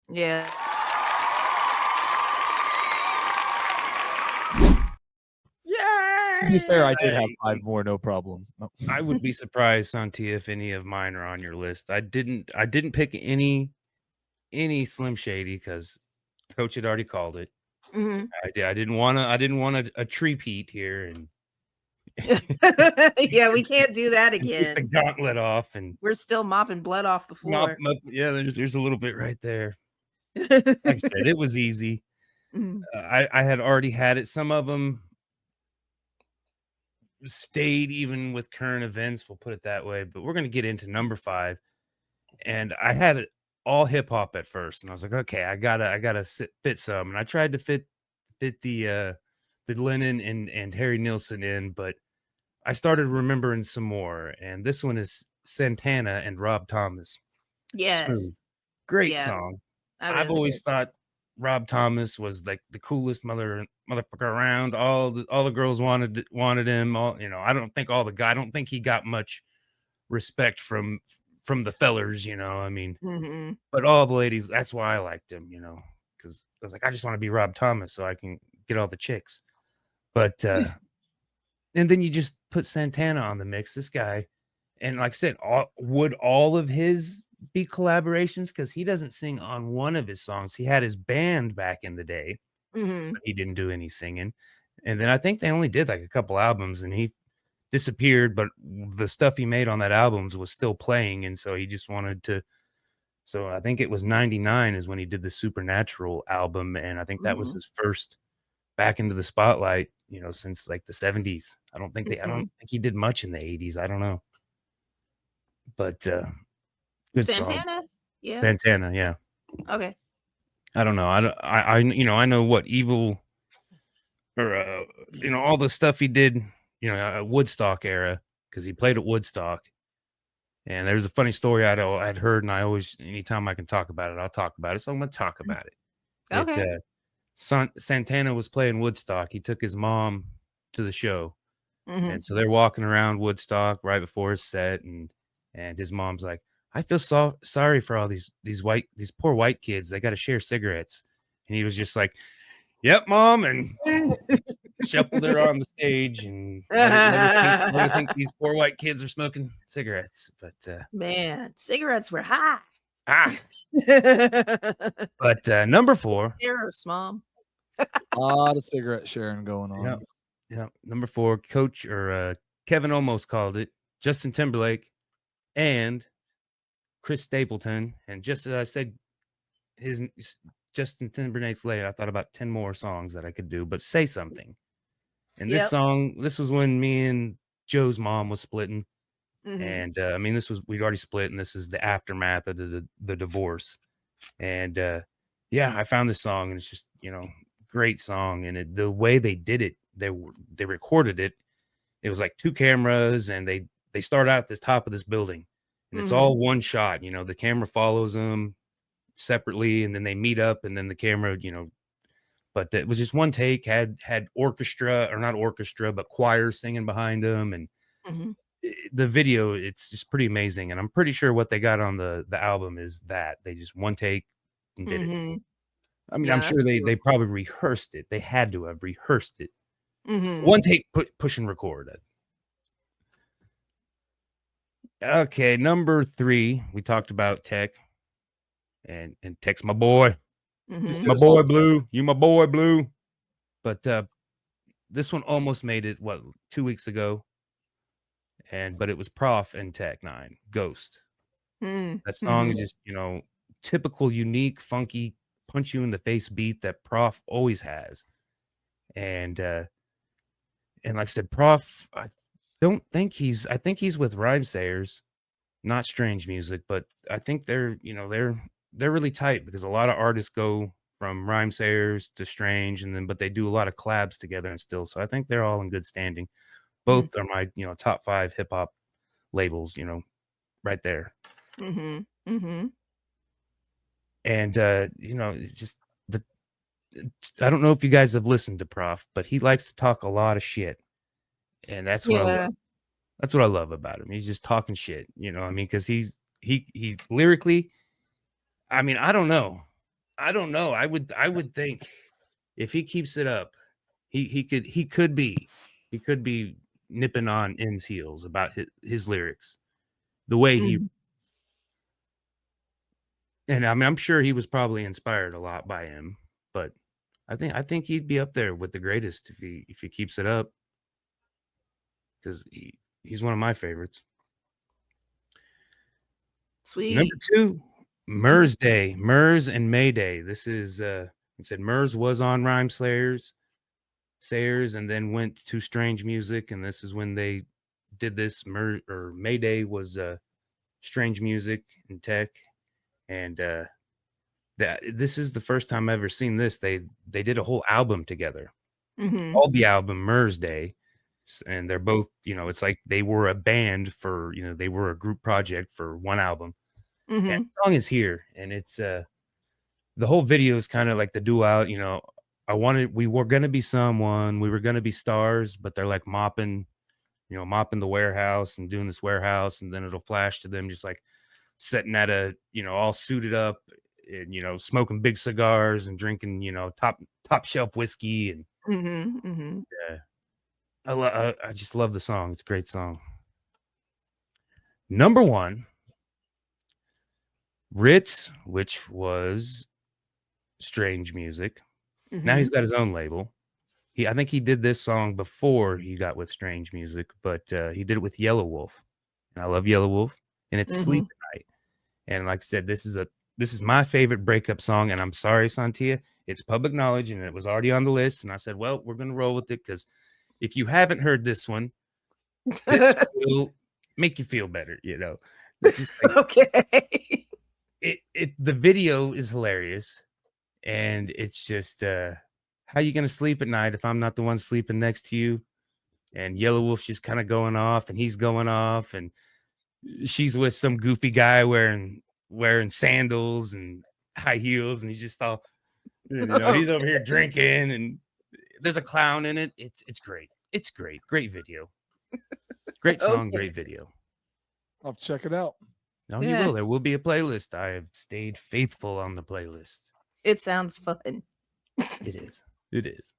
Yeah. To be fair, I did have 5 more, no problem. No. I would be surprised, Santi, if any of mine are on your list. I didn't pick any Slim Shady because Coach had already called it. I didn't want a trepeat here and Yeah, we can't do that get the again. gauntlet off, and We're still mopping blood off the floor. yeah, there's a little bit right there. Like I said, it was easy. I had already had it. Some of them stayed even with current events, we'll put it that way. But we're gonna get into number 5, and I had it all hip hop at first, and I was like, okay, I gotta fit some, and I tried to fit the Lennon and Harry Nilsson in, but I started remembering some more, and this one is Santana and Rob Thomas. Yes. Smooth. Great Yeah, song. that I've is a always good thought Rob Thomas was like the coolest motherfucker around. All the girls wanted him. I don't think he got much respect from the fellers, I mean. But all the ladies, that's why I liked him, because I was like, I just want to be Rob Thomas so I can get all the chicks. But and then you just put Santana on the mix, this guy, and like I said, would all of his be collaborations? Because he doesn't sing on one of his songs. He had his band back in the day, but he didn't do any singing. And then I think they only did like a couple albums, and he disappeared. But the stuff he made on that albums was still playing, and so he just wanted to. So I think it was 99 is when he did the Supernatural album, and I think that was his first back into the spotlight, since like the 70s. I don't think he did much in the 80s. I don't know. But good Santana? song. Yeah. Santana, yeah. Okay. I don't know. I know what Evil or all the stuff he did, Woodstock era, because he played at Woodstock. And there's a funny story I'd heard, and I always, anytime I can talk about it, I'll talk about it. So I'm going to talk about it. Okay. Santana was playing Woodstock. He took his mom to the show. Mhm. And so they're walking around Woodstock right before his set, and his mom's like, I feel sorry for all these poor white kids. They got to share cigarettes. And he was just like, yep, mom, and shuffled her on the stage and let her think these poor white kids are smoking cigarettes. But Man, cigarettes were high. But number 4. Sheriff's mom. A lot of cigarette sharing going on. Yeah. Number 4, Coach or Kevin almost called it. Justin Timberlake and Chris Stapleton. And just as I said, his Justin Timberlake's late, I thought about 10 more songs that I could do, but Say Something. And this song, this was when me and Joe's mom was splitting. And I mean, we'd already split, and this is the aftermath of the divorce. And I found this song, and it's just, great song. And the way they did it, they recorded it. It was like 2 cameras, and they start out at the top of this building, and it's all one shot. The camera follows them separately, and then they meet up, and then the camera, but it was just one take. Had orchestra, or not orchestra, but choir singing behind them, and the video, it's just pretty amazing. And I'm pretty sure what they got on the album is that they just one take and did it. I mean, I'm sure they probably rehearsed it. They had to have rehearsed it. One take, push and record it. Okay, number 3, we talked about Tech, and Tech's my boy. My boy Blue. You my boy Blue. But this one almost made it 2 weeks ago. But it was Prof and Tech 9, Ghost. That song is just, typical, unique, funky, punch you in the face beat that Prof always has. And like I said, Prof, I think he's with Rhymesayers, not Strange Music, but I think they're really tight, because a lot of artists go from Rhymesayers to Strange, but they do a lot of collabs together and still. So I think they're all in good standing. Both are my, top 5 hip hop labels, right there. And it's just I don't know if you guys have listened to Prof, but he likes to talk a lot of shit. And that's what I love. That's what I love about him. He's just talking shit, I mean, because he lyrically, I mean, I don't know. I don't know. I would think if he keeps it up, he could be nipping on N's heels about his lyrics. The way he Mhm. and I mean I'm sure he was probably inspired a lot by him, but I think he'd be up there with the greatest if he keeps it up because he's one of my favorites. Number Sweet. 2, Mhm. Mursday, Murs and Mayday. This is like I said Murs was on Rhyme Sayers and then went to Strange Music, and this is when they did this. Mayday was Strange Music and Tech, and that this is the first time I've ever seen this. They did a whole album together, Mhm. called the album Mursday, and they're both it's like they were a band for they were a group project for one album. And Mhm. the song is here, and it's the whole video is kind of like the duo. We were gonna be someone, we were gonna be stars, but they're like mopping the warehouse and doing this warehouse, and then it'll flash to them just like sitting at all suited up and smoking big cigars and drinking top shelf whiskey and Mhm. Mhm. I just love the song. It's a great song. Number 1, Rittz, which was Strange Music. Now he's Mhm. got his own label. I think he did this song before he got with Strange Music, but he did it with Yelawolf, and I love Yelawolf, and it's Sleep Mhm. at Night. And like I said, this is my favorite breakup song, and I'm sorry, Santia, it's public knowledge, and it was already on the list. And I said, well, we're gonna roll with it because if you haven't heard this one, this will make you feel better. It's just like Okay. the video is hilarious, and it's just how you gonna sleep at night if I'm not the one sleeping next to you? And Yellow Wolf's just kind of going off, and he's going off, and she's with some goofy guy wearing sandals and high heels, and he's just all he's over here Okay. drinking, and there's a clown in it. It's great. It's great. Great video. Great song, Okay. great video. I'll check it out. No, you Yeah. will. There will be a playlist. I have stayed faithful on the playlist. It sounds fun. It is. It is.